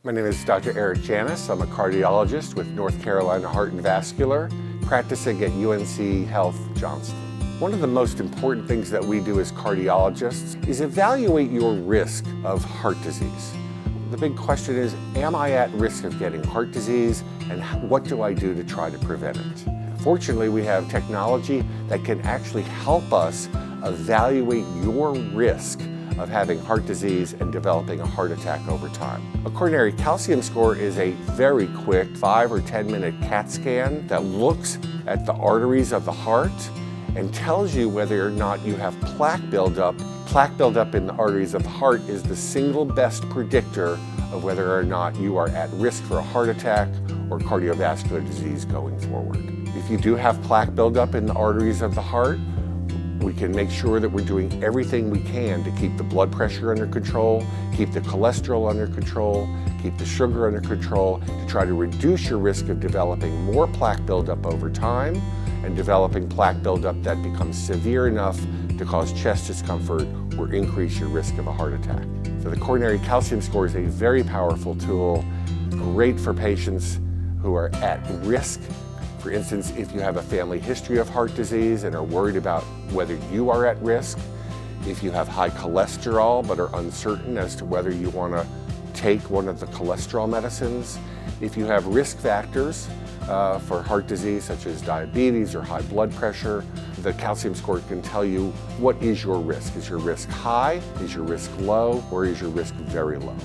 My name is Dr. Eric Janis. I'm a cardiologist with North Carolina Heart and Vascular, practicing at UNC Health, Johnston. One of the most important things that we do as cardiologists is evaluate your risk of heart disease. The big question is, am I at risk of getting heart disease, and what do I do to try to prevent it? Fortunately, we have technology that can actually help us evaluate your risk of having heart disease and developing a heart attack over time. A coronary calcium score is a very quick 5 or 10 minute CAT scan that looks at the arteries of the heart and tells you whether or not you have plaque buildup. Plaque buildup in the arteries of the heart is the single best predictor of whether or not you are at risk for a heart attack or cardiovascular disease going forward. If you do have plaque buildup in the arteries of the heart, we can make sure that we're doing everything we can to keep the blood pressure under control, keep the cholesterol under control, keep the sugar under control, to try to reduce your risk of developing more plaque buildup over time and developing plaque buildup that becomes severe enough to cause chest discomfort or increase your risk of a heart attack. So the coronary calcium score is a very powerful tool, great for patients who are at risk. For instance, if you have a family history of heart disease and are worried about whether you are at risk, if you have high cholesterol but are uncertain as to whether you want to take one of the cholesterol medicines, if you have risk factors for heart disease such as diabetes or high blood pressure, the calcium score can tell you what is your risk. Is your risk high? Is your risk low? Or is your risk very low?